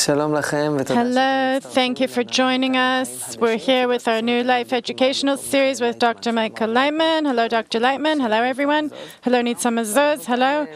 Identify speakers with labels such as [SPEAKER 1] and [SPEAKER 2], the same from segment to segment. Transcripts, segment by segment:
[SPEAKER 1] Hello, thank you for joining us. We're here with our new Life Educational Series with Dr. Michael Laitman. Hello, Dr. Laitman. Hello, everyone. Hello, Nitza Mazuz. Hello.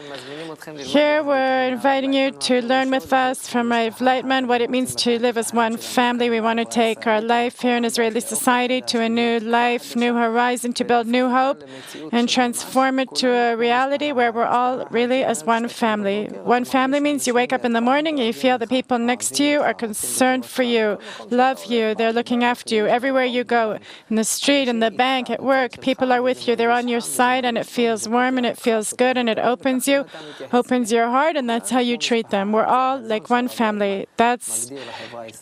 [SPEAKER 1] Here we're inviting you to learn with us from Rav Laitman what it means to live as one family. We want to take our life here in Israeli society to a new life, new horizon, to build new hope and transform it to a reality where we're all really as one family. One family means you wake up in the morning and you feel the people next to you are concerned for you, love you, they're looking after you. Everywhere you go, in the street, in the bank, at work, people are with you, they're on your side, and it feels warm and it feels good and it opens you, opens your heart, and that's how you treat them. We're all like one family. That's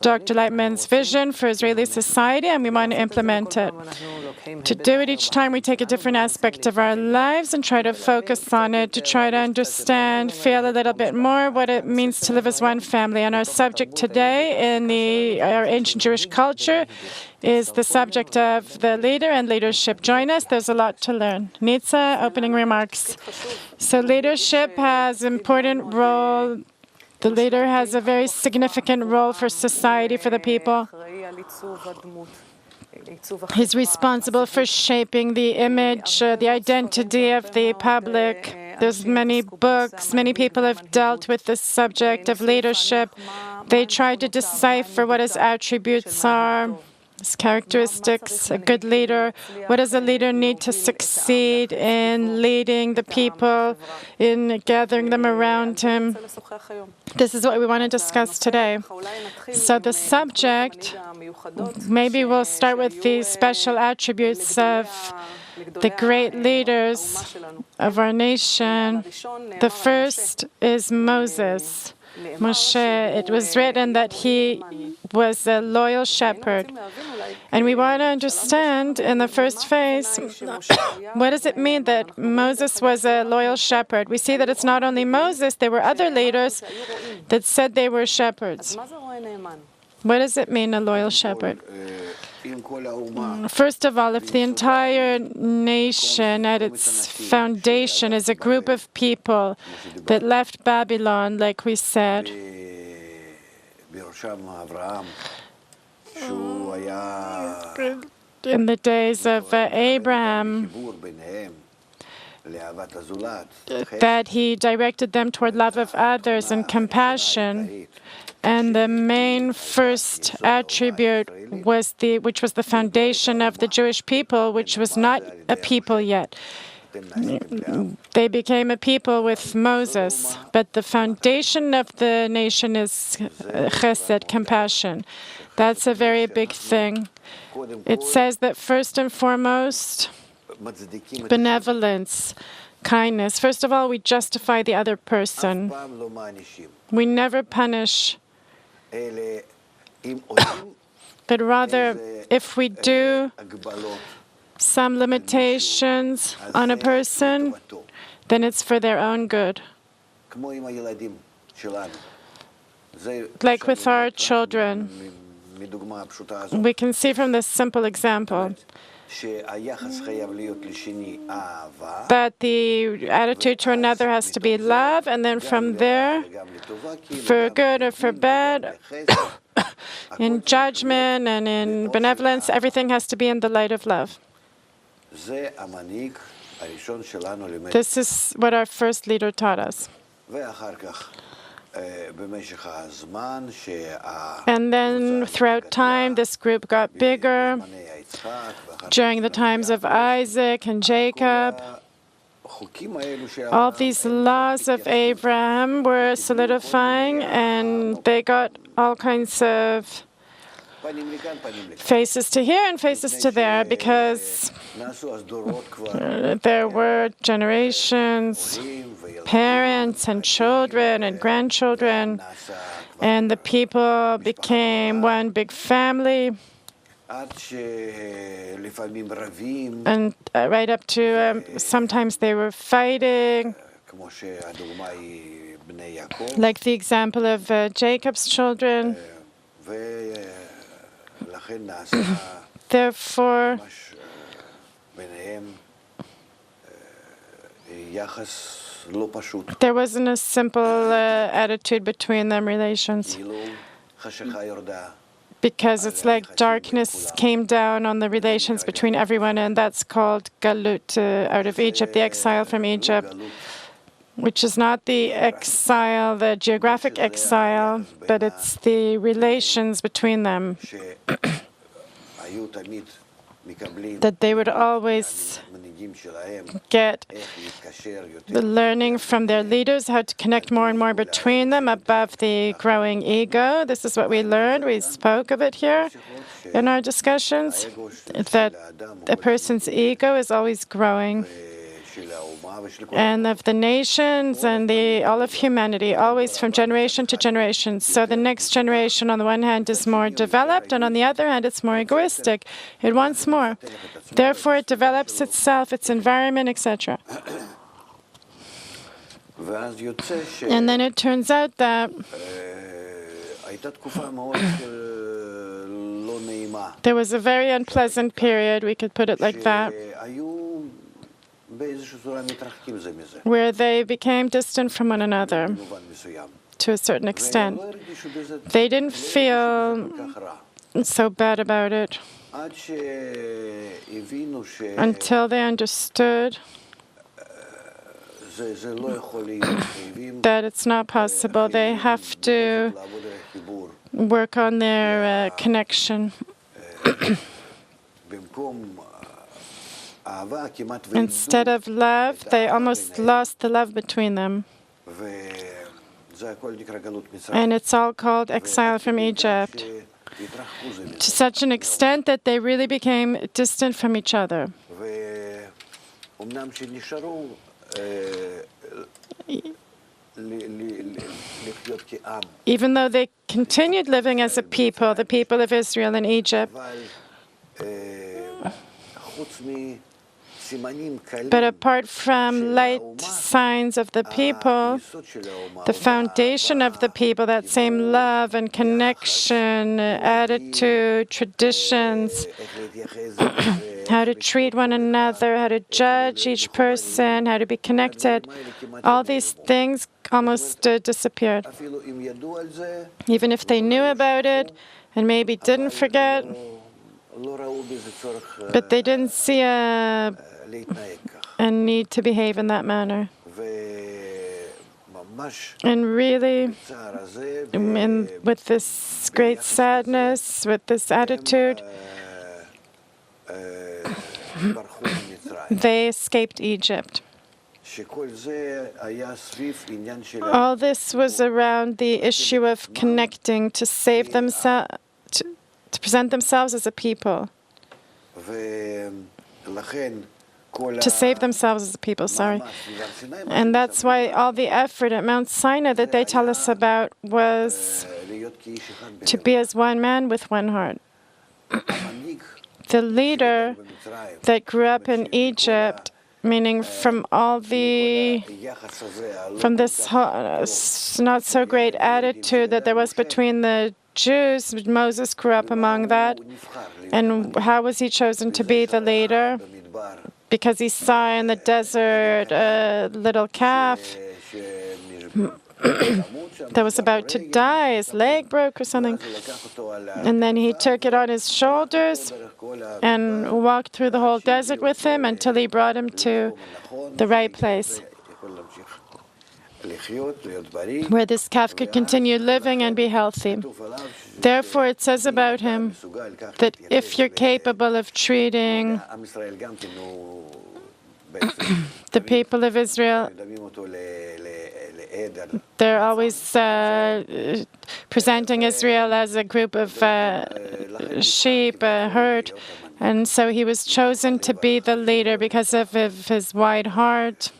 [SPEAKER 1] Dr. Laitman's vision for Israeli society, and we want to implement it. To do it each time, we take a different aspect of our lives and try to focus on it, to try to understand, feel a little bit more what it means to live as one family. And our subject today in our ancient Jewish culture is the subject of the leader and leadership. Join us. There's a lot to learn. Nitza, opening remarks. So leadership has an important role. The leader has a very significant role for society, for the people. He's responsible for shaping the image, the identity of the public. There's many books, many people have dealt with this subject of leadership. They try to decipher what his attributes are, his characteristics, a good leader. What does a leader need to succeed in leading the people, in gathering them around him? This is what we want to discuss today. So the subject, maybe we'll start with the special attributes of the great leaders of our nation. The first is Moses, Moshe. It was written that he was a loyal shepherd. And we want to understand in the first phase, what does it mean that Moses was a loyal shepherd? We see that it's not only Moses, there were other leaders that said they were shepherds. What does it mean, a loyal shepherd? First of all, if the entire nation at its foundation is a group of people that left Babylon, like we said, in the days of Abraham, that he directed them toward love of others and compassion. And the main first attribute was which was the foundation of the Jewish people, which was not a people yet. They became a people with Moses, but the foundation of the nation is chesed, compassion. That's a very big thing. It says that first and foremost, benevolence, kindness. First of all, we justify the other person. We never punish. But rather, if we do some limitations on a person, then it's for their own good. Like with our children, we can see from this simple example that the attitude to another has to be love, and then from there, for good or for bad, in judgment and in benevolence, everything has to be in the light of love. This is what our first leader taught us. And then throughout time, this group got bigger. During the times of Isaac and Jacob, all these laws of Abraham were solidifying, and they got all kinds of faces to here and faces to there, because there were generations, parents and children and grandchildren, and the people became one big family. And right up to sometimes they were fighting, like the example of Jacob's children. Therefore, there wasn't a simple attitude between them, relations. because it's like darkness came down on the relations between everyone, and that's called galut, out of Egypt, the exile from Egypt, which is not the exile, the geographic exile, but it's the relations between them, that they would always get the learning from their leaders how to connect more and more between them above the growing ego. This is what we learned. We spoke of it here in our discussions, that a person's ego is always growing, and of the nations and all of humanity, always from generation to generation. So the next generation, on the one hand, is more developed, and on the other hand, it's more egoistic. It wants more. Therefore, it develops itself, its environment, etc. And then it turns out that there was a very unpleasant period, we could put it like that, where they became distant from one another to a certain extent. They didn't feel so bad about it until they understood that it's not possible. They have to work on their connection. Instead of love, they almost lost the love between them. And it's all called exile from Egypt, to such an extent that they really became distant from each other. Even though they continued living as a people, the people of Israel in Egypt, but apart from light signs of the people, the foundation of the people, that same love and connection, attitude, traditions, how to treat one another, how to judge each person, how to be connected, all these things almost disappeared. Even if they knew about it and maybe didn't forget, but they didn't see a need to behave in that manner. And really, with this great sadness, with this attitude, they escaped Egypt. All this was around the issue of connecting to save themselves, to present themselves as a people. To save themselves as a people, sorry. And that's why all the effort at Mount Sinai that they tell us about was to be as one man with one heart. The leader that grew up in Egypt, meaning from this not so great attitude that there was between the Jews, Moses grew up among that. And how was he chosen to be the leader? Because he saw in the desert a little calf that was about to die. His leg broke or something. And then he took it on his shoulders and walked through the whole desert with him until he brought him to the right place, where this calf could continue living and be healthy. Therefore, it says about him that if you're capable of treating the people of Israel, they're always presenting Israel as a group of sheep, a herd. And so he was chosen to be the leader because of his wide heart.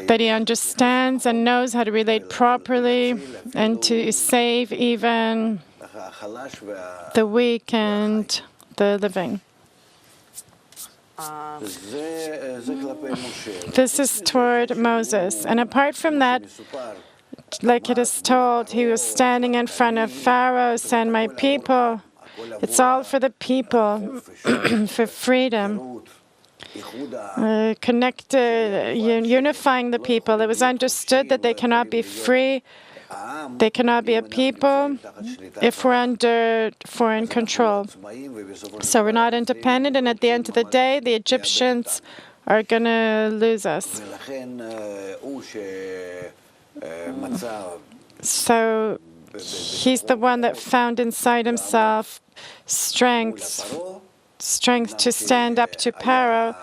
[SPEAKER 1] But he understands and knows how to relate properly and to save even the weak and the living. This is toward Moses. And apart from that, like it is told, he was standing in front of Pharaoh, saying, "My people, it's all for the people, for freedom." Unifying the people. It was understood that they cannot be free They cannot be a people if we're under foreign control. So we're not independent, and at the end of the day, the Egyptians are going to lose us. So he's the one that found inside himself strength to stand up to Pharaoh,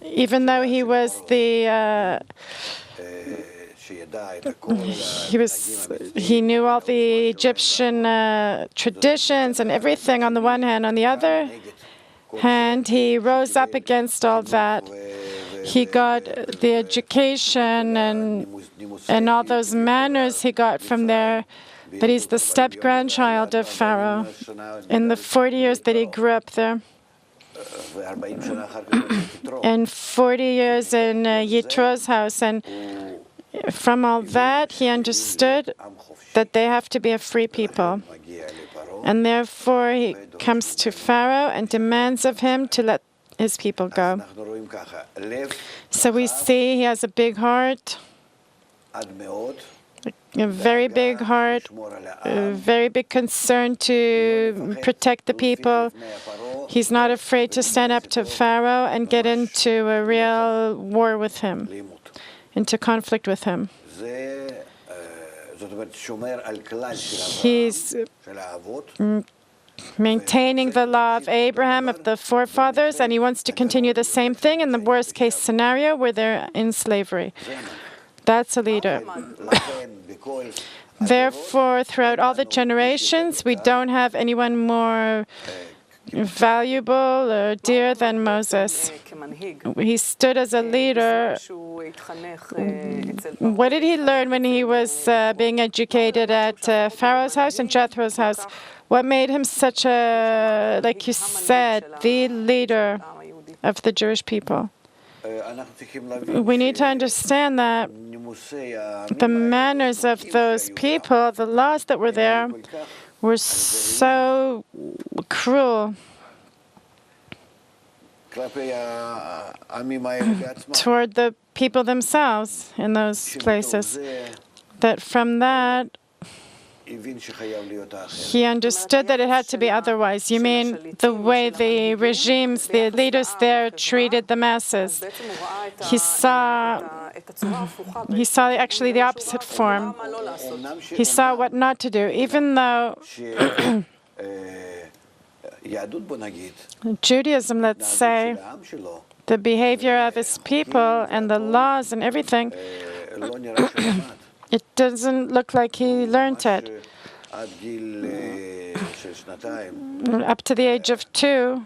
[SPEAKER 1] even though he was he knew all the Egyptian traditions and everything on the one hand. On the other hand, he rose up against all that. He got the education and all those manners he got from there. But he's the step-grandchild of Pharaoh in the 40 years that he grew up there. And 40 years in Yitro's house. And from all that, he understood that they have to be a free people. And therefore, he comes to Pharaoh and demands of him to let his people go. So we see he has a big heart, a very big heart, a very big concern to protect the people. He's not afraid to stand up to Pharaoh and get into a real war with him, into conflict with him. He's maintaining the law of Abraham, of the forefathers, and he wants to continue the same thing in the worst-case scenario where they're in slavery. That's a leader. Therefore, throughout all the generations, we don't have anyone more valuable or dear than Moses. He stood as a leader. What did he learn when he was being educated at Pharaoh's house and Jethro's house? What made him such a, like you said, the leader of the Jewish people? We need to understand that the manners of those people, the laws that were there, were so cruel toward the people themselves in those places, that from that, he understood that it had to be otherwise. You mean the way the regimes, the leaders there treated the masses? He saw actually the opposite form. He saw what not to do, even though Judaism, let's say, the behavior of his people and the laws and everything, it doesn't look like he learned it. Up to the age of 2,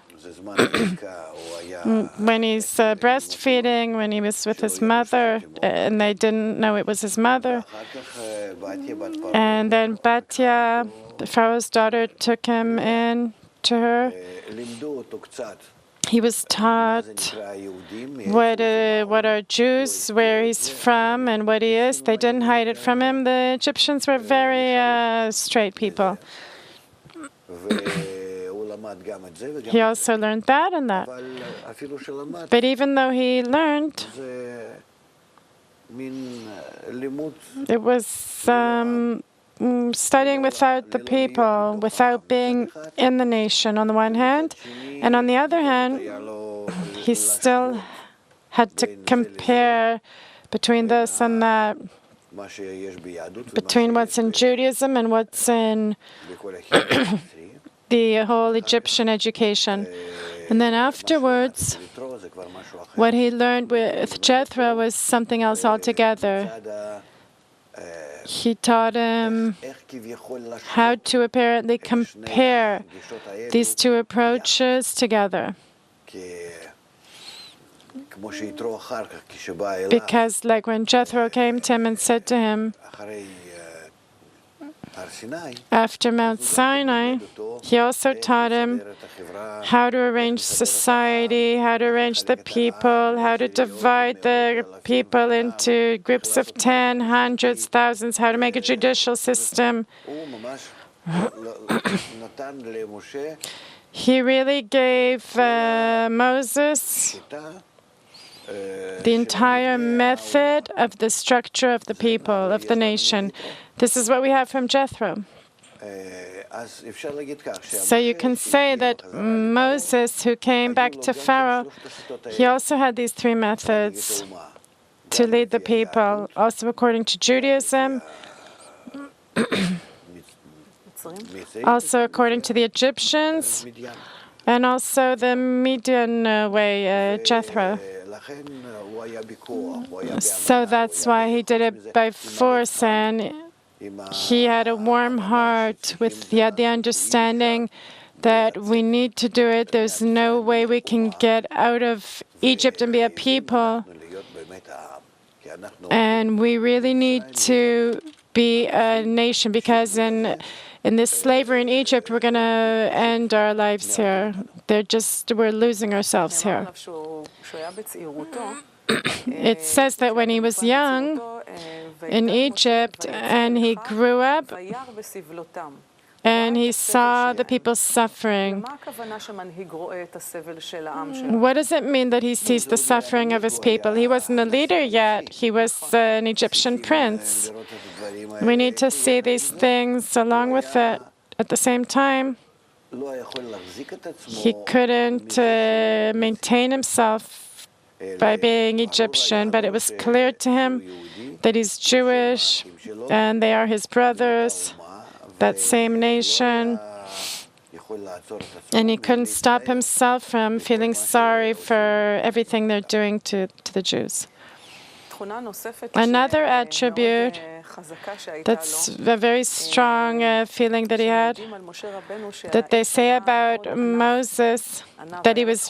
[SPEAKER 1] when he's breastfeeding, when he was with his mother, and they didn't know it was his mother. And then Batya, Pharaoh's daughter, took him in to her. He was taught what are Jews, where he's from, and what he is. They didn't hide it from him. The Egyptians were very straight people. He also learned that and that. But even though he learned, it was studying without the people, without being in the nation on the one hand, and on the other hand, he still had to compare between this and that, between what's in Judaism and what's in the whole Egyptian education. And then afterwards, what he learned with Jethro was something else altogether. He taught him how to apparently compare these two approaches together. Because like when Jethro came to him and said to him, after Mount Sinai, he also taught him how to arrange society, how to arrange the people, how to divide the people into groups of 10, hundreds, thousands, how to make a judicial system. He really gave Moses the entire method of the structure of the people, of the nation. This is what we have from Jethro. So you can say that Moses, who came back to Pharaoh, he also had these three methods to lead the people, also according to Judaism, also according to the Egyptians, and also the Midian way, Jethro. So that's why he did it by force, and he had a warm heart. He had the understanding that we need to do it. There's no way we can get out of Egypt and be a people. And we really need to be a nation, because in this slavery in Egypt, we're going to end our lives here. We're losing ourselves here. It says that when he was young in Egypt and he grew up and he saw the people suffering. What does it mean that he sees the suffering of his people? He wasn't a leader yet. He was an Egyptian prince. We need to see these things along with it. At the same time, he couldn't maintain himself by being Egyptian, but it was clear to him that he's Jewish and they are his brothers, that same nation, and he couldn't stop himself from feeling sorry for everything they're doing to the Jews. Another attribute that's a very strong feeling that he had, that they say about Moses, that he was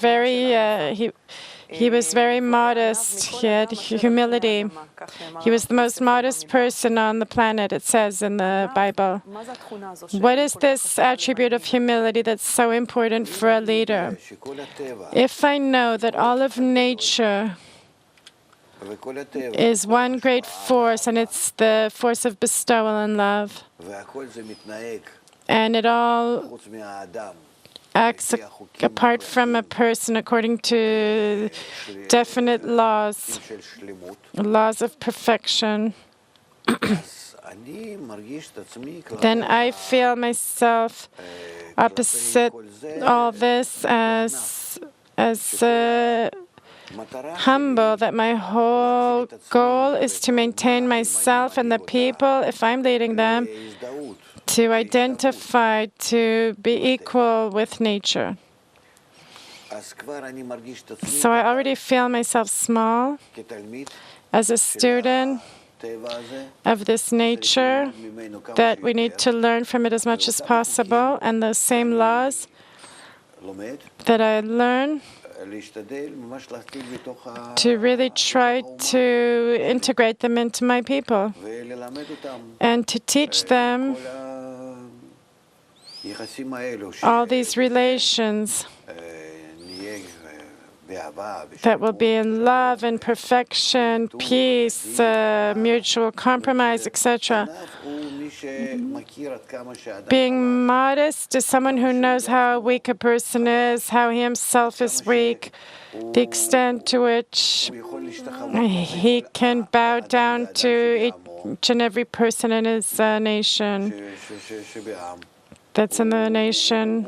[SPEAKER 1] very modest. He had humility. He was the most modest person on the planet, it says in the Bible. What is this attribute of humility that's so important for a leader? If I know that all of nature is one great force, and it's the force of bestowal and love, and it all acts apart from a person according to definite laws of perfection, then I feel myself opposite all this as humble, that my whole goal is to maintain myself and the people, if I'm leading them, to identify, to be equal with nature. So I already feel myself small as a student of this nature, that we need to learn from it as much as possible, and the same laws that I learn, to really try to integrate them into my people and to teach them all these relations that will be in love and perfection, peace, mutual compromise, etc. Being modest is someone who knows how weak a person is, how he himself is weak, the extent to which he can bow down to each and every person in his nation that's in the nation.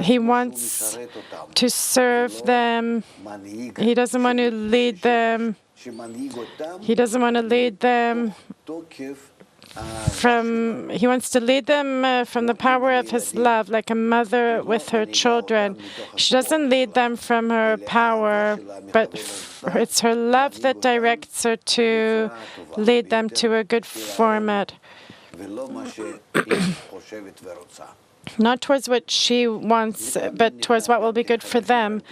[SPEAKER 1] He wants to serve them. He doesn't want to lead them. He doesn't want to lead them he wants to lead them from the power of his love, like a mother with her children. She doesn't lead them from her power, but it's her love that directs her to lead them to a good format. Not towards what she wants, but towards what will be good for them.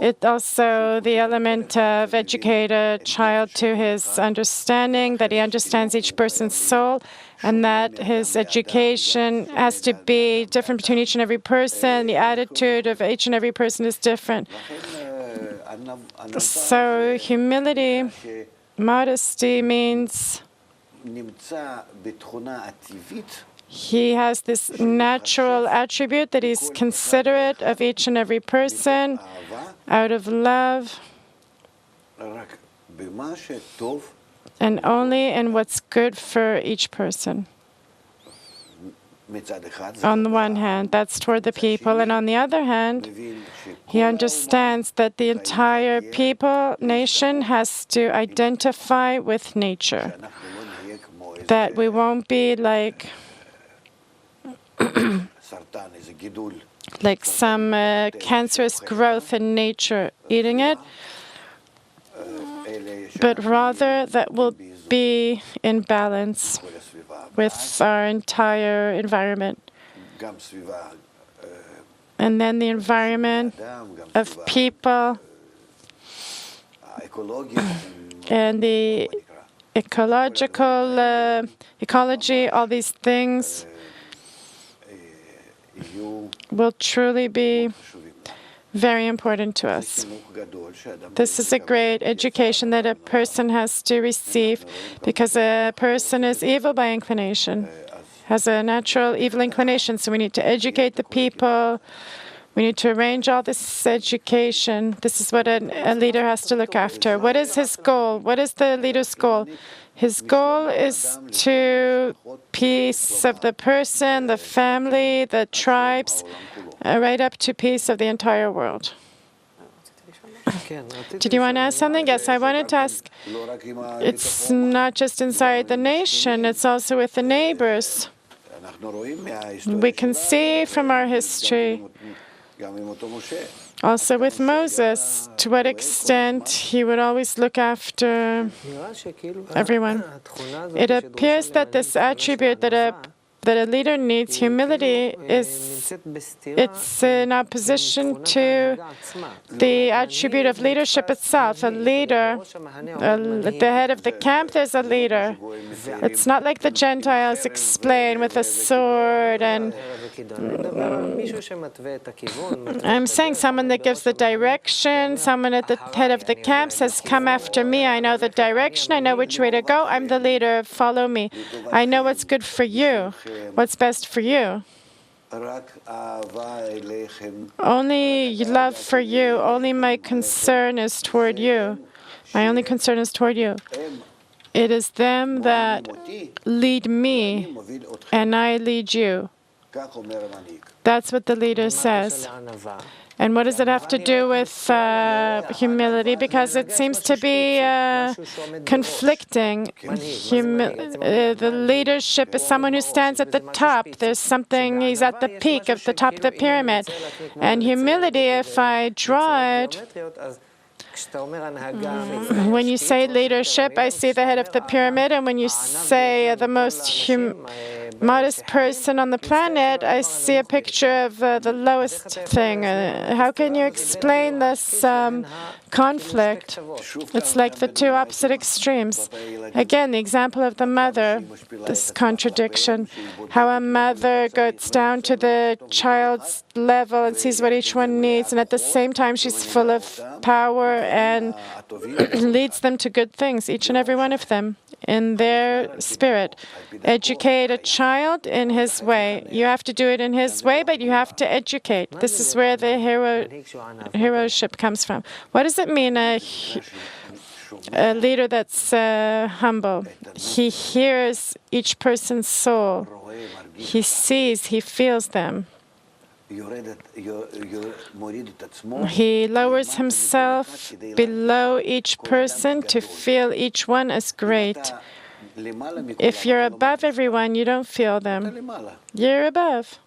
[SPEAKER 1] It also the element of educate a child to his understanding, that he understands each person's soul, and that his education has to be different between each and every person. The attitude of each and every person is different. So humility, modesty means he has this natural attribute that he's considerate of each and every person out of love, and only in what's good for each person. On the one hand, that's toward the people, and on the other hand, he understands that the entire nation has to identify with nature, that we won't be like some cancerous growth in nature eating it, but rather that we'll be in balance with our entire environment. And then the environment of people and the ecology, all these things will truly be very important to us. This is a great education that a person has to receive, because a person is evil by inclination, has a natural evil inclination. So we need to educate the people. We need to arrange all this education. This is what a leader has to look after. What is his goal? What is the leader's goal? His goal is to peace of the person, the family, the tribes, right up to peace of the entire world. Did you want to ask something? Yes, I wanted to ask. It's not just inside the nation, it's also with the neighbors. We can see from our history, also with Moses, to what extent he would always look after everyone. It appears that this attribute that a leader needs, humility, it's in opposition to the attribute of leadership itself. A leader, at the head of the camp, there's a leader. It's not like the Gentiles explain with a sword. And I'm saying someone that gives the direction, someone at the head of the camp says, "Come after me. I know the direction. I know which way to go. I'm the leader. Follow me. I know what's good for you. What's best for you. Only love for you. Only my concern is toward you. My only concern is toward you. It is them that lead me, and I lead you." That's what the leader says. And what does it have to do with humility? Because it seems to be conflicting. The leadership is someone who stands at the top. There's something, he's at the peak of the top of the pyramid. And humility, if I draw it, when you say leadership, I see the head of the pyramid, and when you say the most modest person on the planet, I see a picture of the lowest thing. How can you explain this conflict? It's like the two opposite extremes. Again, the example of the mother, this contradiction, how a mother gets down to the child's level and sees what each one needs, and at the same time she's full of power and leads them to good things, each and every one of them, in their spirit. Educate a child in his way. You have to do it in his way, but you have to educate. This is where the heroship comes from. What does it mean, a leader that's humble? He hears each person's soul. He sees, he feels them. He lowers himself below each person to feel each one as great. If you're above everyone, you don't feel them. You're above.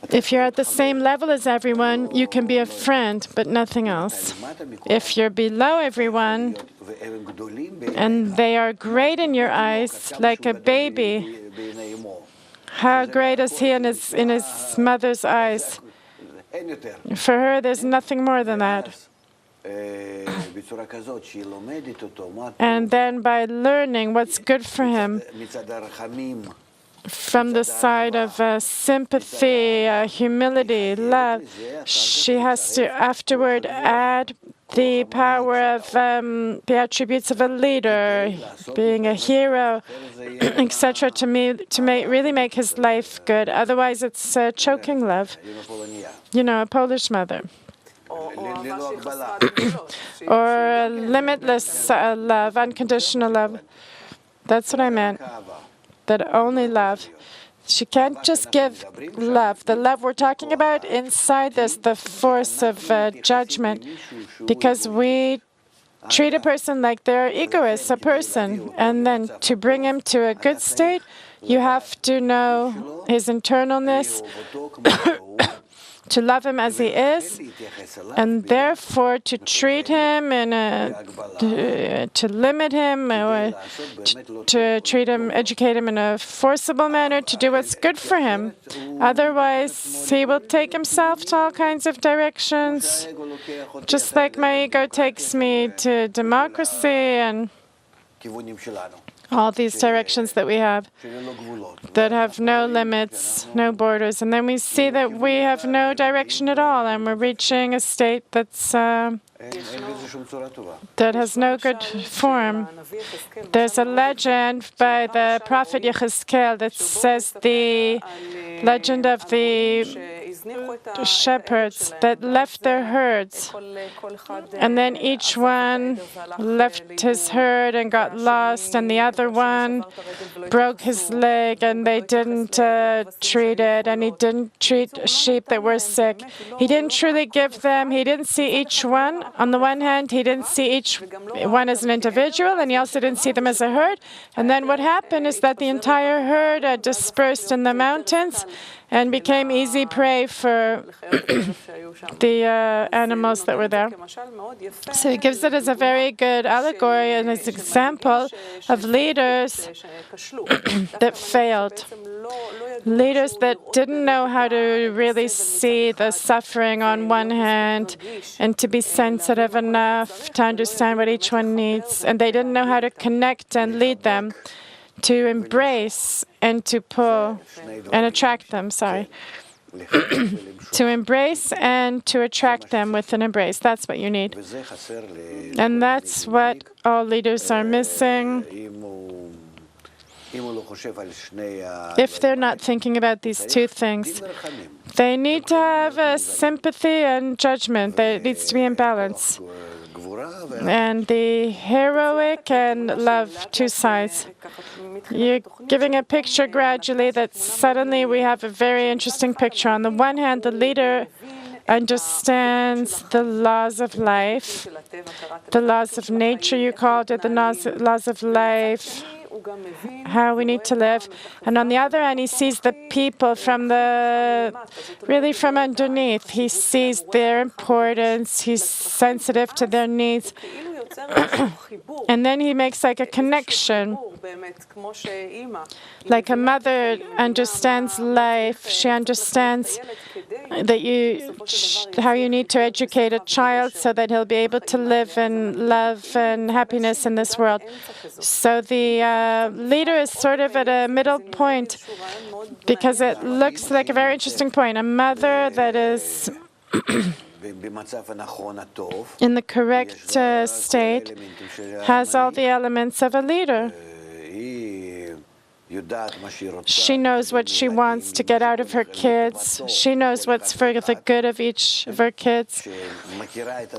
[SPEAKER 1] If you're at the same level as everyone, you can be a friend, but nothing else. If you're below everyone, and they are great in your eyes, like a baby, how great is he in his mother's eyes? For her, there's nothing more than that. And then by learning what's good for him, from the side of sympathy, humility, love, she has to afterward add the power of the attributes of a leader, being a hero, etc., to really make his life good. Otherwise, it's choking love. You know, a Polish mother. or limitless love, unconditional love. That's what I meant, that only love. She can't just give love. The love we're talking about, inside this, the force of judgment, because we treat a person like they're egoist, a person, and then to bring him to a good state, you have to know his internalness, to love him as he is, and therefore to treat him to limit him, or to treat him, educate him in a forcible manner, to do what's good for him. Otherwise, he will take himself to all kinds of directions, just like my ego takes me to democracy and all these directions that we have that have no limits, no borders. And then we see that we have no direction at all, and we're reaching a state that's that has no good form. There's a legend by the prophet Yechezkel that says the legend of the shepherds that left their herds, and then each one left his herd and got lost, and the other one broke his leg and they didn't treat it, and he didn't treat sheep that were sick. He didn't truly give them, he didn't see each one. On the one hand, he didn't see each one as an individual, and he also didn't see them as a herd. And then what happened is that the entire herd dispersed in the mountains and became easy prey for the animals that were there. So he gives it as a very good allegory and as an example of leaders that failed. Leaders that didn't know how to really see the suffering on one hand and to be sensitive enough to understand what each one needs. And they didn't know how to connect and lead them, to embrace and to pull and attract them, to embrace and to attract them with an embrace. That's what you need. And that's what all leaders are missing. If they're not thinking about these two things, they need to have sympathy and judgment. It needs to be in balance. And the heroic and love, two sides. You're giving a picture gradually that suddenly we have a very interesting picture. On the one hand, the leader understands the laws of life, the laws of nature, you called it, the laws of life, how we need to live. And on the other hand, he sees the people from really from underneath. He sees their importance. He's sensitive to their needs. And then he makes like a connection. Like a mother understands life. She understands that how you need to educate a child so that he'll be able to live in love and happiness in this world. So the leader is sort of at a middle point, because it looks like a very interesting point. A mother that is in the correct state has all the elements of a leader. She knows what she wants to get out of her kids. She knows what's for the good of each of her kids.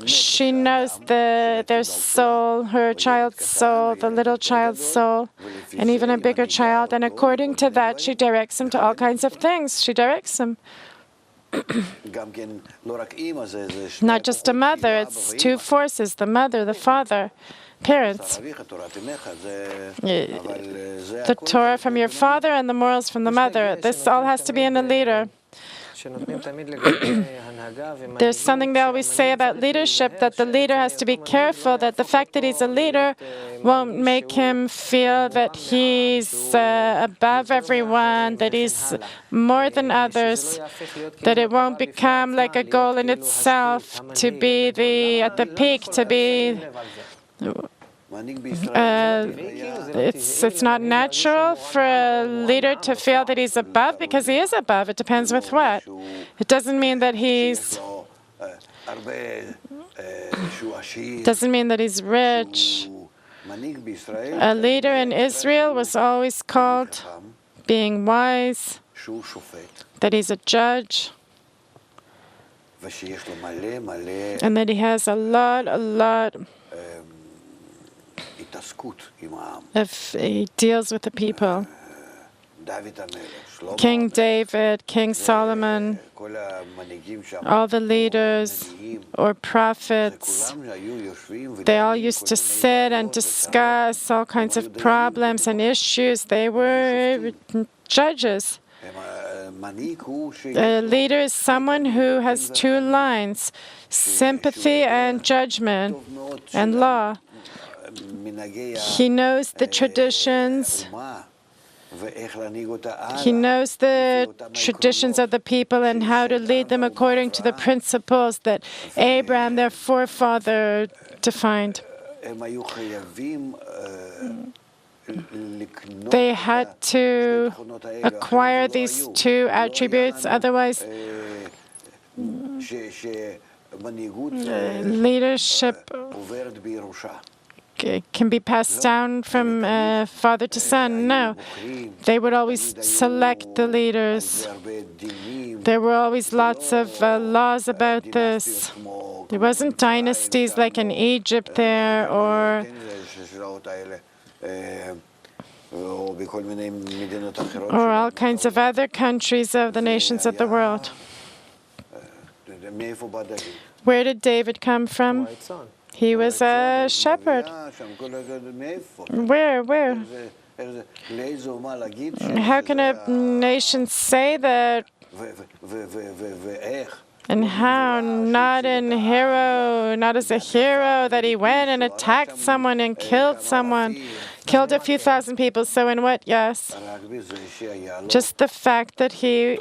[SPEAKER 1] She knows their soul, her child's soul, the little child's soul, and even a bigger child. And according to that, she directs him to all kinds of things. She directs him. Not just a mother, it's two forces, the mother, the father, parents. The Torah from your father and the morals from the mother. This all has to be in a leader. There's something they always say about leadership, that the leader has to be careful that the fact that he's a leader won't make him feel that he's above everyone, that he's more than others, that it won't become like a goal in itself to be at the peak, to be... it's not natural for a leader to feel that he's above, because he is above. It depends with what. It doesn't mean that he's rich. A leader in Israel was always called being wise, that he's a judge, and that he has a lot he deals with the people. King David, King Solomon, all the leaders or prophets, they all used to sit and discuss all kinds of problems and issues. They were judges. A leader is someone who has two lines, sympathy and judgment and law. He knows the traditions. He knows the traditions of the people and how to lead them according to the principles that Abraham, their forefather, defined. They had to acquire these two attributes, otherwise leadership can be passed down from father to son. No, they would always select the leaders. There were always lots of laws about this. There wasn't dynasties like in Egypt there or all kinds of other countries of the nations of the world. Where did David come from? He was a shepherd. Where? How can a nation say that? And how? Not as a hero that he went and attacked someone and killed someone. Killed a few thousand people. So in what? Yes. Just the fact that he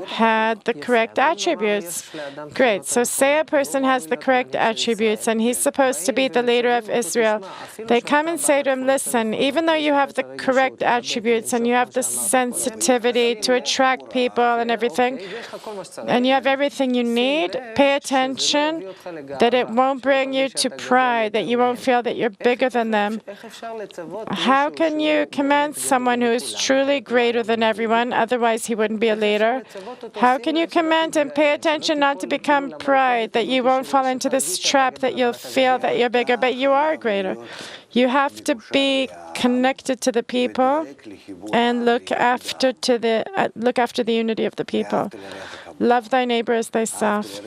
[SPEAKER 1] had the correct attributes. Great. So say a person has the correct attributes and he's supposed to be the leader of Israel. They come and say to him, listen, even though you have the correct attributes and you have the sensitivity to attract people and everything, and you have everything you need, pay attention that it won't bring you to pride, that you won't feel that you're bigger than them. How can you command someone who is truly greater than everyone? Otherwise, he wouldn't be a leader. How can you command him? Pay attention not to become pride, that you won't fall into this trap that you'll feel that you're bigger, but you are greater. You have to be connected to the people and look after the unity of the people. Love thy neighbor as thyself.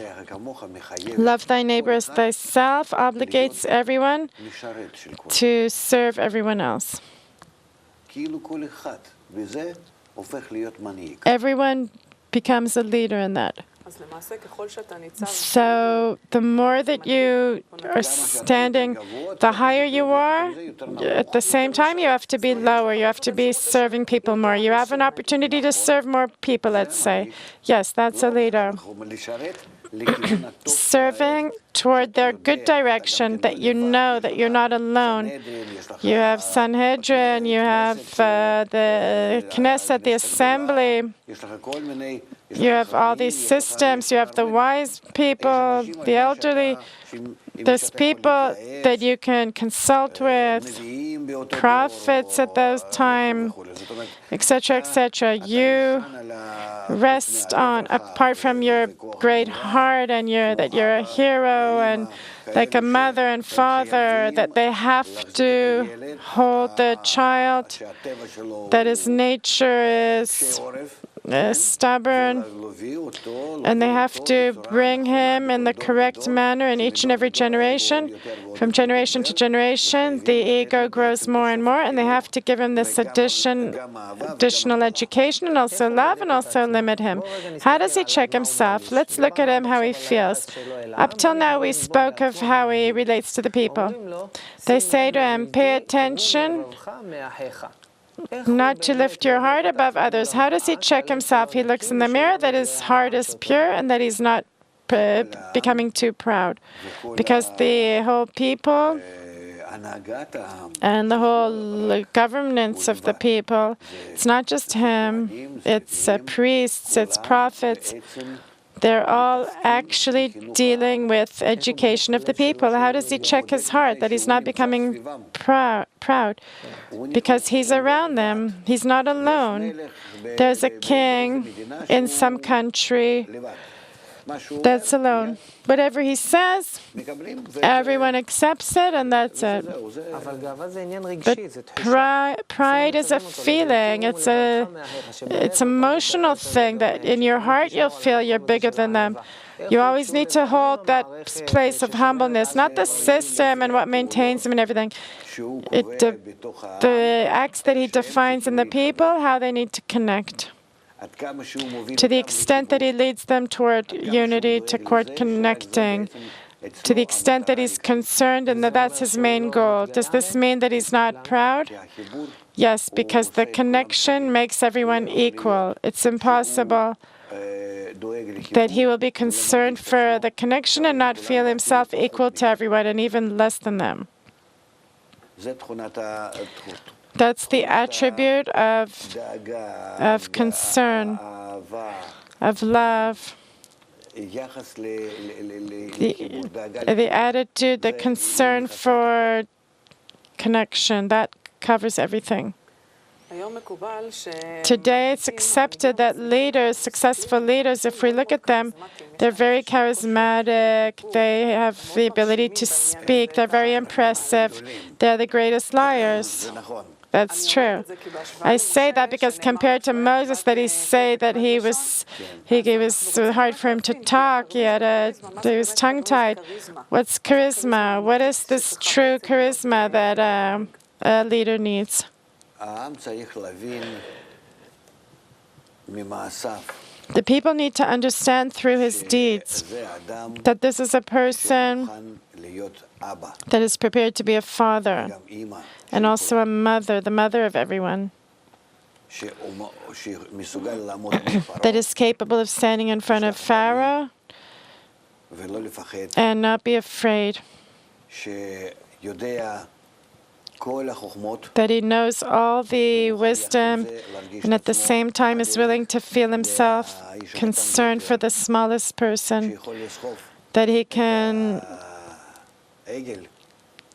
[SPEAKER 1] Love thy neighbor as thyself obligates everyone to serve everyone else. Everyone becomes a leader in that. So the more that you are standing, the higher you are. At the same time, you have to be lower. You have to be serving people more. You have an opportunity to serve more people, let's say. Yes, that's a leader. Serving toward their good direction, that you know that you're not alone. You have Sanhedrin, you have the Knesset, the assembly. You have all these systems. You have the wise people, the elderly. There's people that you can consult with, prophets at those times, etc., etc. You rest on, apart from your great heart and that you're a hero and like a mother and father, that they have to hold the child, that his nature is stubborn, and they have to bring him in the correct manner in each and every generation. From generation to generation, the ego grows more and more, and they have to give him this additional education and also love and also limit him. How does he check himself? Let's look at him, how he feels. Up till now, we spoke of how he relates to the people. They say to him, pay attention not to lift your heart above others. How does he check himself? He looks in the mirror that his heart is pure and that he's not becoming too proud. Because the whole people and the whole governance of the people, it's not just him, it's priests, it's prophets. They're all actually dealing with education of the people. How does he check his heart that he's not becoming proud? Because he's around them. He's not alone. There's a king in some country That's alone. Whatever he says, everyone accepts it, and that's it. But pride is a feeling. It's an emotional thing that in your heart you'll feel you're bigger than them. You always need to hold that place of humbleness, not the system and what maintains them and everything. The acts that he defines in the people, how they need to connect. To the extent that he leads them toward unity, toward connecting, to the extent that he's concerned and that's his main goal. Does this mean that he's not proud? Yes, because the connection makes everyone equal. It's impossible that he will be concerned for the connection and not feel himself equal to everyone and even less than them. That's the attribute of concern, of love, the attitude, the concern for connection. That covers everything. Today, it's accepted that leaders, successful leaders, if we look at them, they're very charismatic, they have the ability to speak, they're very impressive, they're the greatest liars. That's true. I say that because compared to Moses, that he say that he was hard for him to talk, he was tongue-tied. What's charisma? What is this true charisma that a leader needs? The people need to understand through his deeds that this is a person that is prepared to be a father and also a mother, the mother of everyone, that is capable of standing in front of Pharaoh and not be afraid, that he knows all the wisdom and at the same time is willing to feel himself concerned for the smallest person, that he can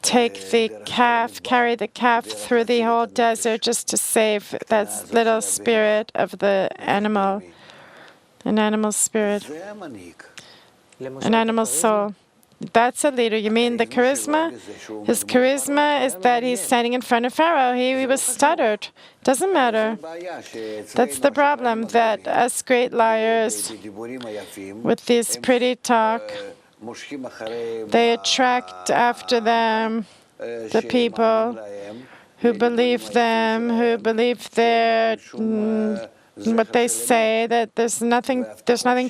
[SPEAKER 1] take the calf, carry the calf through the whole desert just to save that little spirit of the animal, an animal spirit, an animal soul. That's a leader. You mean the charisma? His charisma is that he's standing in front of Pharaoh. He was stuttered. Doesn't matter. That's the problem, that us great liars, with this pretty talk, they attract after them the people who believe them, who believe their what they say, that there's nothing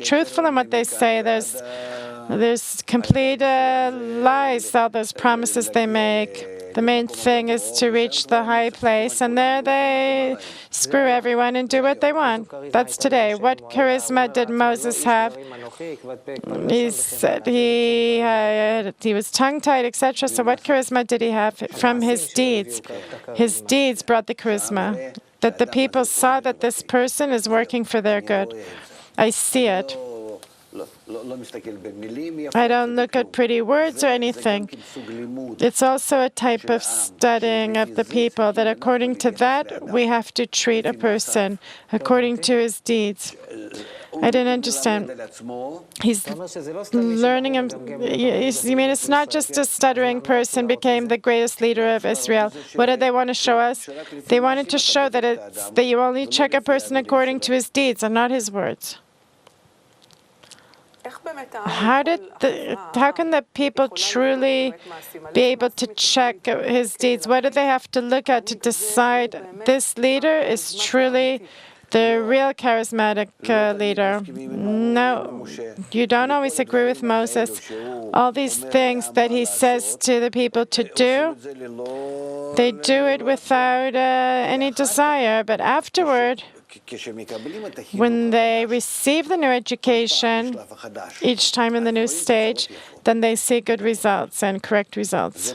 [SPEAKER 1] truthful in what they say. There's complete lies, all those promises they make. The main thing is to reach the high place, and there they screw everyone and do what they want. That's today. What charisma did Moses have? He said he was tongue-tied, etc. So what charisma did he have? From his deeds. His deeds brought the charisma, that the people saw that this person is working for their good. I see it. I don't look at pretty words or anything. It's also a type of studying of the people, that according to that, we have to treat a person according to his deeds. I didn't understand. He's learning him. You mean it's not just a stuttering person became the greatest leader of Israel. What did they want to show us? They wanted to show that you only check a person according to his deeds and not his words. How can the people truly be able to check his deeds? What do they have to look at to decide this leader is truly the real charismatic leader? No, you don't always agree with Moses. All these things that he says to the people to do, they do it without any desire, but afterward, when they receive the new education, each time in the new stage, then they see good results and correct results.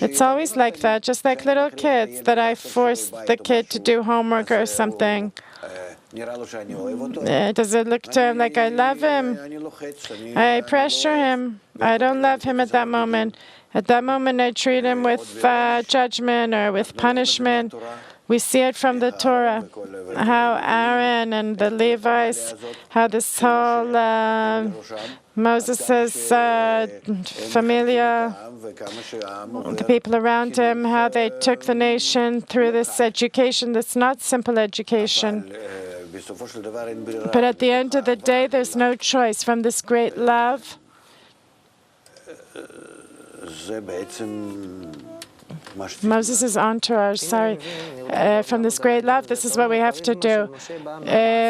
[SPEAKER 1] It's always like that, just like little kids, that I force the kid to do homework or something. Does it look to him like I love him? I pressure him. I don't love him at that moment. At that moment, I treat him with judgment or with punishment. We see it from the Torah, how Aaron and the Levites, how this whole Moses' familia, the people around him, how they took the nation through this education, this not simple education. But at the end of the day, there's no choice. From this great love, Moses' entourage, from this great love, this is what we have to do.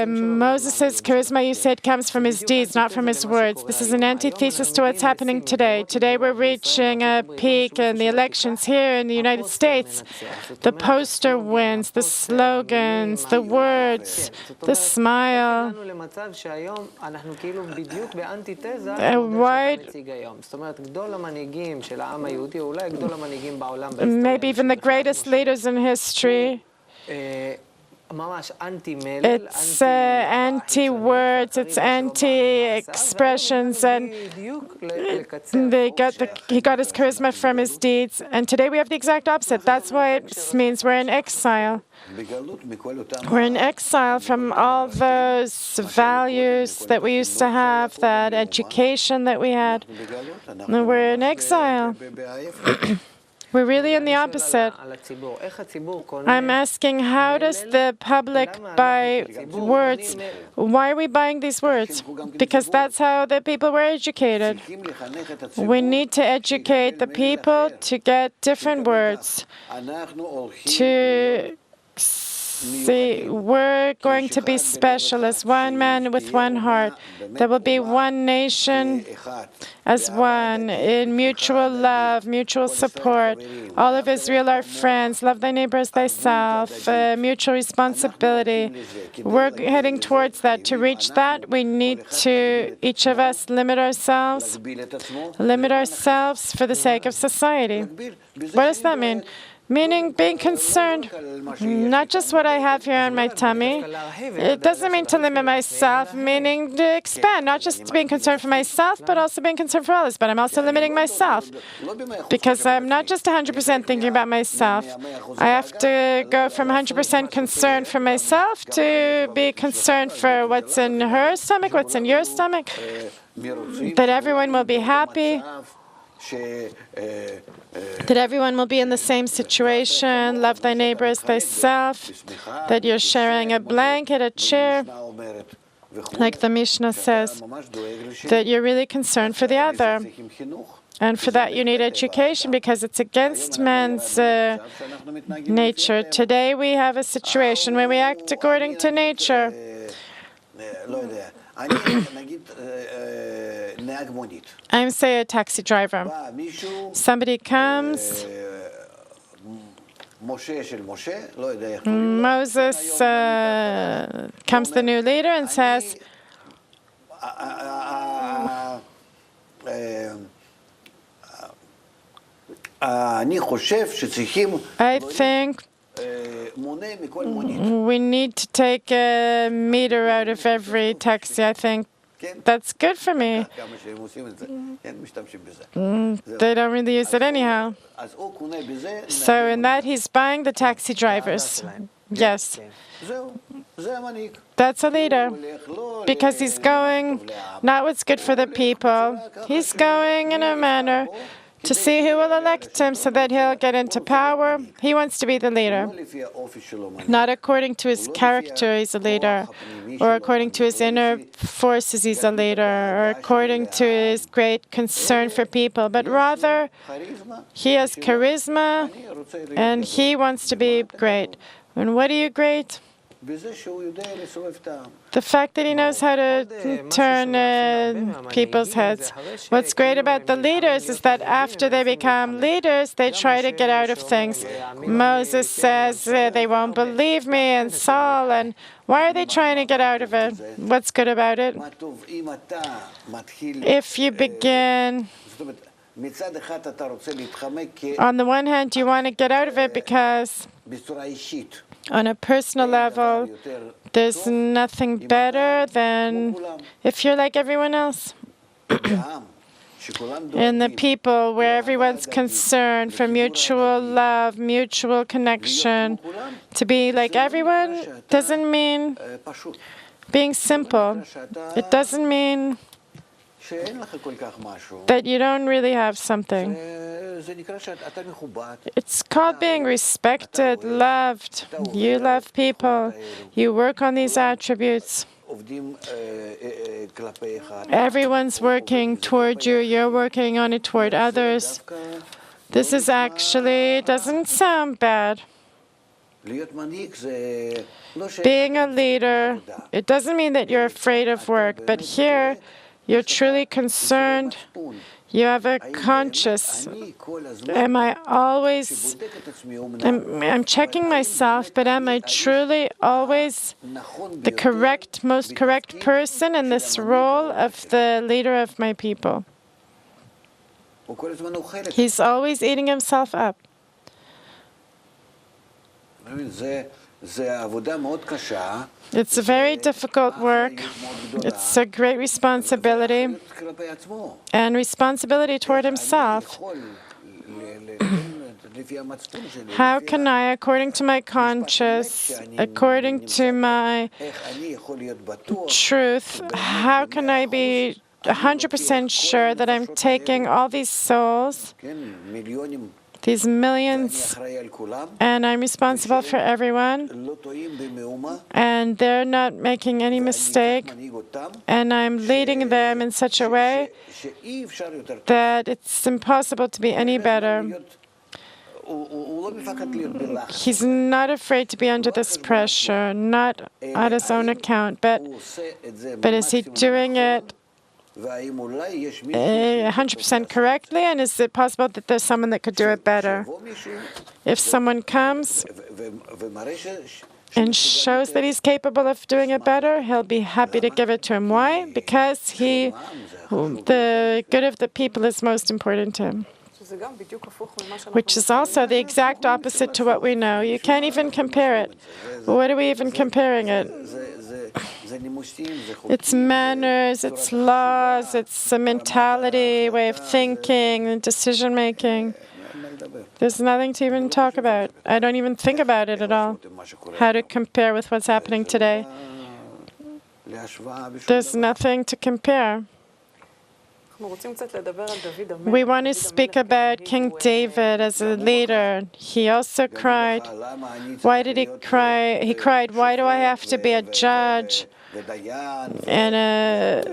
[SPEAKER 1] Moses' charisma, you said, comes from his deeds, not from his words. This is an antithesis to what's happening today. Today we're reaching a peak in the elections here in the United States. The poster wins, the slogans, the words, the smile. Maybe even the greatest leaders in history. It's anti-words, it's anti-expressions, and he got his charisma from his deeds. And today we have the exact opposite. That's why it means we're in exile. We're in exile from all those values that we used to have, that education that we had. And we're in exile. We're really in the opposite. I'm asking, how does the public buy words? Why are we buying these words? Because that's how the people were educated. We need to educate the people to get different words, to see, we're going to be special as one man with one heart. There will be one nation as one, in mutual love, mutual support. All of Israel are friends. Love thy neighbor as thyself. Mutual responsibility. We're heading towards that. To reach that, we need to, each of us, limit ourselves for the sake of society. What does that mean? Meaning being concerned, not just what I have here on my tummy. It doesn't mean to limit myself, meaning to expand, not just being concerned for myself, but also being concerned for others. But I'm also limiting myself, because I'm not just 100% thinking about myself. I have to go from 100% concern for myself to be concerned for what's in her stomach, what's in your stomach, that everyone will be happy, that everyone will be in the same situation, love thy neighbor as thyself, that you're sharing a blanket, a chair, like the Mishnah says, that you're really concerned for the other. And for that you need education, because it's against man's nature. Today we have a situation where we act according to nature. I'm, say, a taxi driver. Somebody comes, Moses comes the new leader and says, I think we need to take a meter out of every taxi. I think that's good for me. They don't really use it anyhow. So in that, he's buying the taxi drivers. Yes. That's a leader, because he's going not what's good for the people. He's going in a manner to see who will elect him so that he'll get into power. He wants to be the leader. Not according to his character, he's a leader, or according to his inner forces, he's a leader, or according to his great concern for people, but rather he has charisma and he wants to be great. And what are you great? The fact that he knows how to turn people's heads. What's great about the leaders is that after they become leaders, they try to get out of things. Moses says, they won't believe me, and Saul, and why are they trying to get out of it? What's good about it? If you begin, on the one hand, you want to get out of it because on a personal level, there's nothing better than if you're like everyone else. in the people where everyone's concerned for mutual love, mutual connection. To be like everyone doesn't mean being simple. It doesn't mean that you don't really have something. It's called being respected, loved. You love people. You work on these attributes. Everyone's working toward you. You're working on it toward others. This is actually doesn't sound bad. Being a leader, it doesn't mean that you're afraid of work, but here you're truly concerned. You have a conscious. Am I always, I'm checking myself, but am I truly always the correct, most correct person in this role of the leader of my people? He's always eating himself up. It's a very difficult work. It's a great responsibility and responsibility toward himself. How can I, according to my conscience, according to my truth, how can I be 100% sure that I'm taking all these souls, these millions, and I'm responsible for everyone, and they're not making any mistake, and I'm leading them in such a way that it's impossible to be any better. He's not afraid to be under this pressure, not on his own account, but is he doing it 100% correctly, and is it possible that there's someone that could do it better? If someone comes and shows that he's capable of doing it better, he'll be happy to give it to him. Why? Because the good of the people is most important to him, which is also the exact opposite to what we know. You can't even compare it. What are we even comparing it? It's manners, it's laws, it's a mentality, way of thinking, decision-making. There's nothing to even talk about. I don't even think about it at all, how to compare with what's happening today. There's nothing to compare. We want to speak about King David as a leader. He also cried. Why did he cry? He cried, why do I have to be a judge and a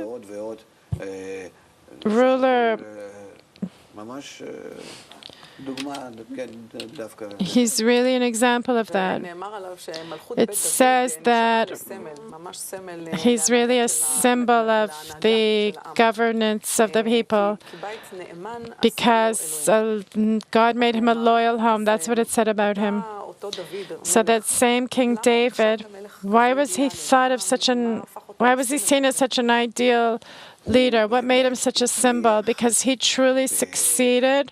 [SPEAKER 1] ruler? He's really an example of that. It says that he's really a symbol of the governance of the people because God made him a loyal home. That's what it said about him. So that same King David, why was he seen as such an ideal leader? What made him such a symbol? Because he truly succeeded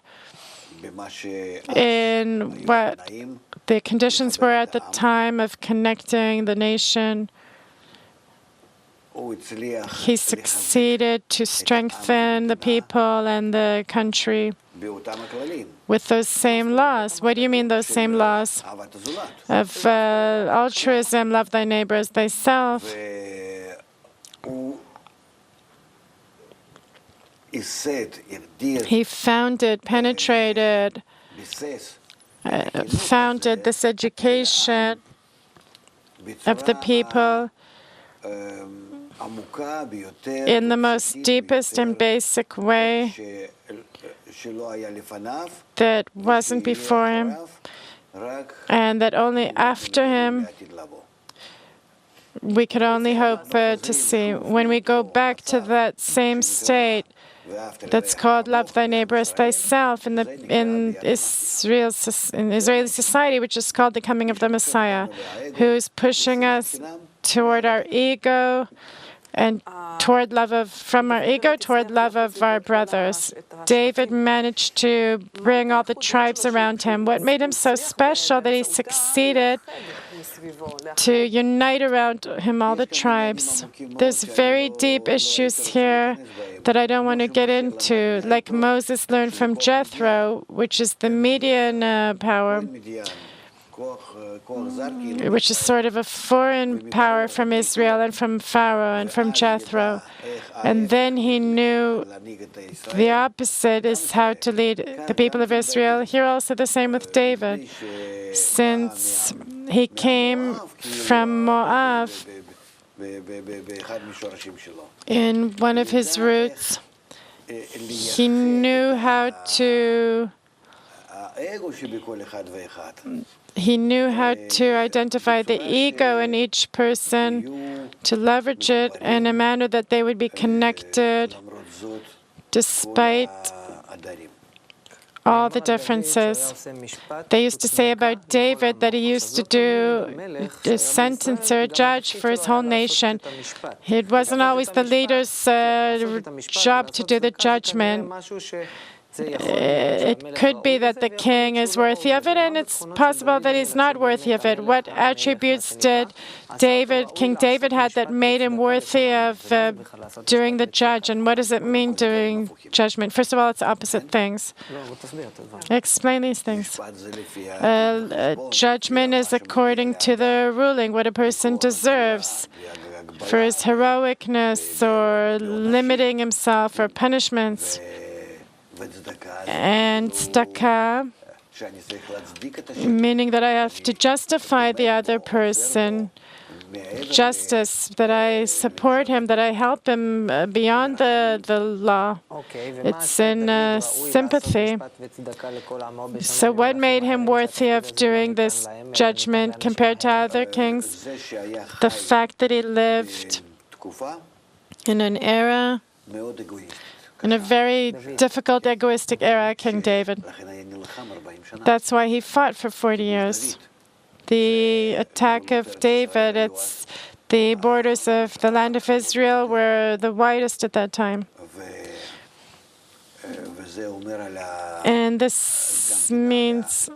[SPEAKER 1] in what the conditions were at the time of connecting the nation. He succeeded to strengthen the people and the country with those same laws. What do you mean, those same laws? Of altruism, love thy neighbor as thyself. He founded, penetrated, founded this education of the people in the most deepest and basic way that wasn't before him, and that only after him we could only hope to see. When we go back to that same state that's called love thy neighbor as thyself in Israeli society, which is called the coming of the Messiah, who's pushing us toward our ego and toward from our ego toward love of our brothers. David managed to bring all the tribes around him. What made him so special that he succeeded to unite around him all the tribes. There's very deep issues here that I don't want to get into, like Moses learned from Jethro, which is the Median power, which is sort of a foreign power from Israel and from Pharaoh and from Jethro. And then he knew the opposite is how to lead the people of Israel. Here also the same with David. Since he came from Moab, in one of his roots, he knew how to identify the ego in each person, to leverage it in a manner that they would be connected despite all the differences. They used to say about David that he used to do a sentence or a judge for his whole nation. It wasn't always the leader's job to do the judgment. It could be that the king is worthy of it, and it's possible that he's not worthy of it. What attributes did King David had that made him worthy of doing the judge, and what does it mean doing judgment? First of all, it's opposite things. Explain these things. Judgment is according to the ruling, what a person deserves for his heroicness or limiting himself or punishments. And tzedakah, meaning that I have to justify the other person, justice, that I support him, that I help him beyond the law. It's in sympathy. So what made him worthy of doing this judgment compared to other kings? The fact that he lived in an era, in a very difficult, egoistic era, King David. That's why he fought for 40 years. The attack of David, it's the borders of the land of Israel were the widest at that time. And this means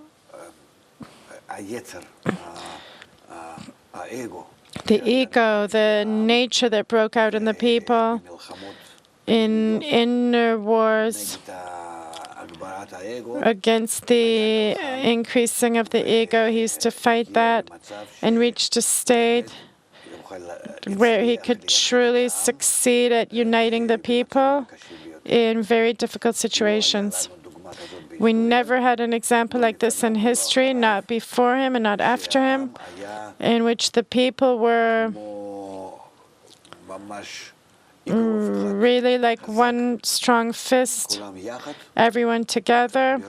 [SPEAKER 1] the ego, the nature that broke out in the people, in inner wars against the increasing of the ego. He used to fight that and reached a state where he could truly succeed at uniting the people in very difficult situations. We never had an example like this in history, not before him and not after him, in which the people were really like one strong fist, everyone together,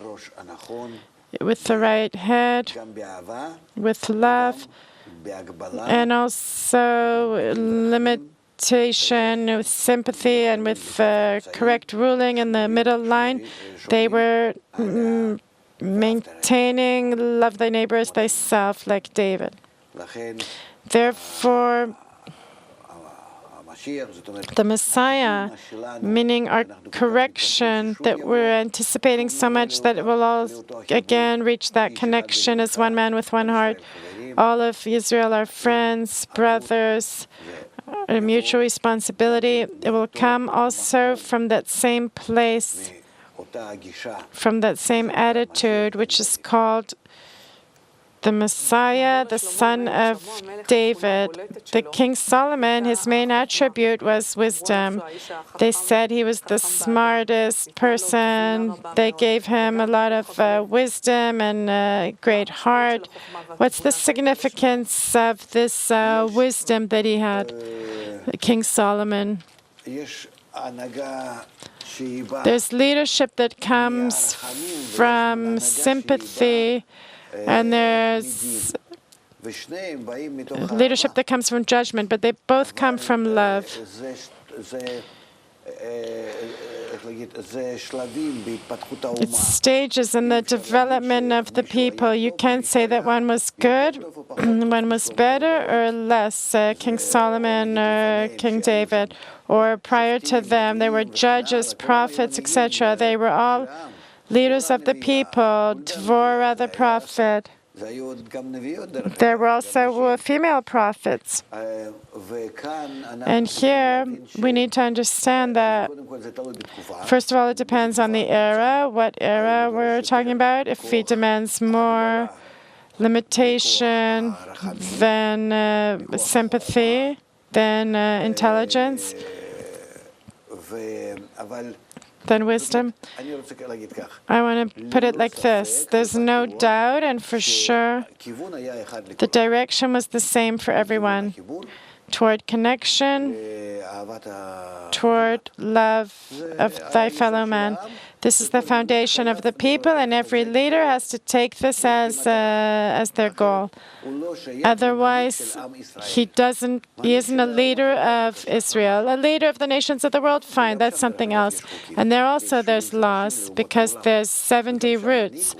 [SPEAKER 1] with the right head, with love, and also limitation, with sympathy, and with correct ruling in the middle line. They were maintaining love thy neighbor as thyself, like David. Therefore, the Messiah, meaning our correction, that we're anticipating so much that it will all again reach that connection as one man with one heart. All of Israel are friends, brothers, a mutual responsibility. It will come also from that same place, from that same attitude, which is called the Messiah, the son of David. The King Solomon, his main attribute was wisdom. They said he was the smartest person. They gave him a lot of wisdom and a great heart. What's the significance of this wisdom that he had, King Solomon? There's leadership that comes from sympathy, and there's leadership that comes from judgment, but they both come from love. It's stages in the development of the people. You can't say that one was good, one was better or less, King Solomon or King David, or prior to them. They were judges, prophets, etc. They were all leaders of the people. Dvorah, the prophet, There were also female prophets. And here we need to understand that, first of all, it depends on the era, what era we're talking about. If he demands more limitation than sympathy, than intelligence, than wisdom. I want to put it like this. There's no doubt, and for sure, the direction was the same for everyone. Toward connection, toward love of thy fellow man. This is the foundation of the people, and every leader has to take this as their goal. Otherwise, he isn't a leader of Israel. A leader of the nations of the world, fine, that's something else. And there's laws, because there's 70 roots.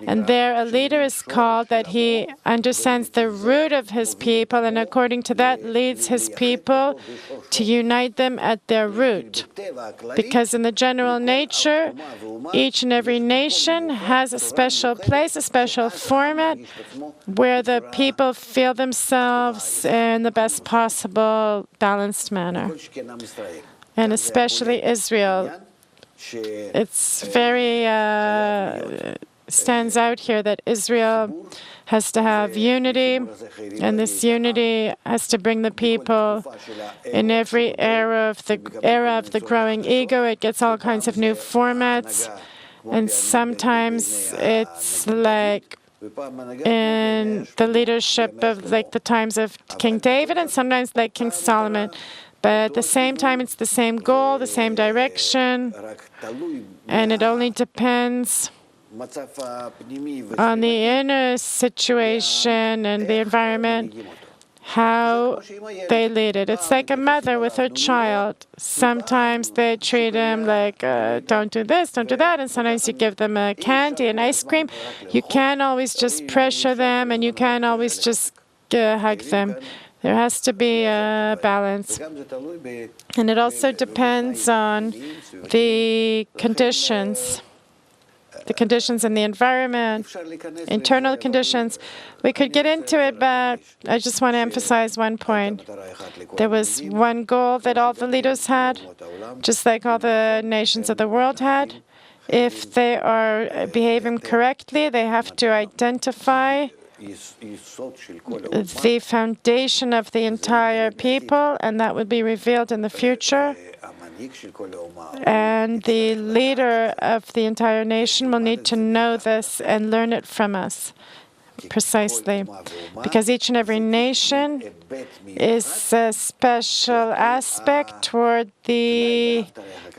[SPEAKER 1] And there a leader is called that he understands the root of his people, and according to that leads his people to unite them at their root. Because in the general nature, each and every nation has a special place, a special format, where the people feel themselves in the best possible balanced manner. And especially Israel. It's very stands out here that Israel has to have unity, and this unity has to bring the people in every era of the growing ego. It gets all kinds of new formats, and sometimes it's like in the leadership of like the times of King David, and sometimes like King Solomon. But at the same time, it's the same goal, the same direction, and it only depends on the inner situation and the environment, how they lead it. It's like a mother with her child. Sometimes they treat him like, don't do this, don't do that, and sometimes you give them a candy and ice cream. You can't always just pressure them, and you can't always just hug them. There has to be a balance. And it also depends on the conditions. The conditions in the environment, internal conditions. We could get into it, but I just want to emphasize one point. There was one goal that all the leaders had, just like all the nations of the world had. If they are behaving correctly, they have to identify the foundation of the entire people, and that would be revealed in the future. And the leader of the entire nation will need to know this and learn it from us, precisely. Because each and every nation is a special aspect toward the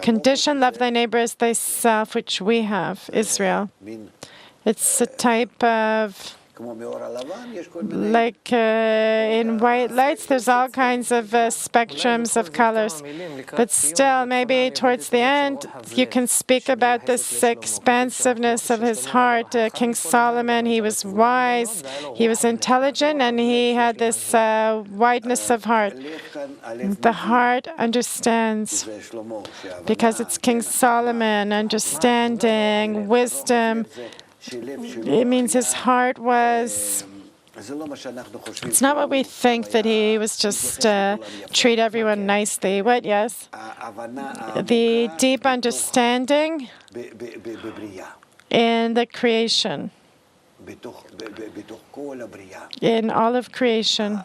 [SPEAKER 1] condition, love thy neighbor as thyself, which we have, Israel. It's a type of, like in white lights, there's all kinds of spectrums of colors. But still, maybe towards the end, you can speak about this expansiveness of his heart. King Solomon, he was wise, he was intelligent, and he had this wideness of heart. The heart understands, because it's King Solomon, understanding, wisdom. It means his heart was, it's not what we think, that he was just treat everyone nicely. What, yes? The deep understanding in the creation, in all of creation.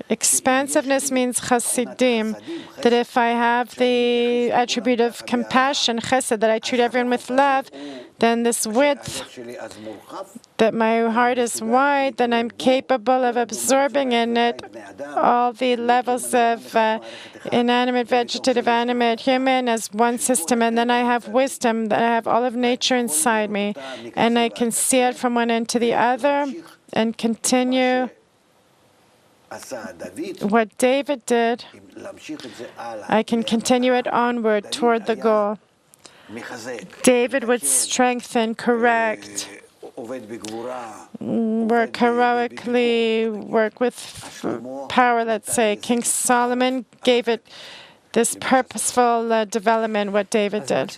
[SPEAKER 1] Expansiveness means chasidim, that if I have the attribute of compassion, chesed, that I treat everyone with love, then this width, that my heart is wide, then I'm capable of absorbing in it all the levels of inanimate, vegetative, animate, human as one system. And then I have wisdom, that I have all of nature inside me, and I can see it from one end to the other and continue what David did. I can continue it onward toward the goal. David would strengthen, correct, work heroically, work with power, let's say. King Solomon gave it this purposeful development, what David did.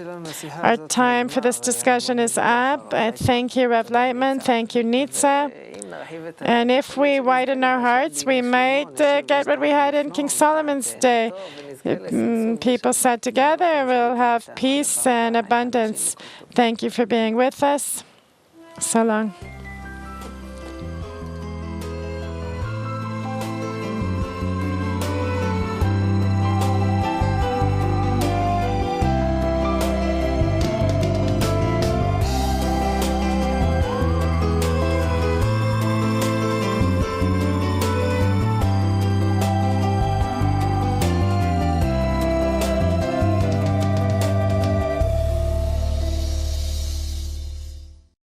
[SPEAKER 1] Our time for this discussion is up. Thank you, Rev Laitman. Thank you, Nitza. And if we widen our hearts, we might get what we had in King Solomon's day. People sat together, we'll have peace and abundance. Thank you for being with us. So long.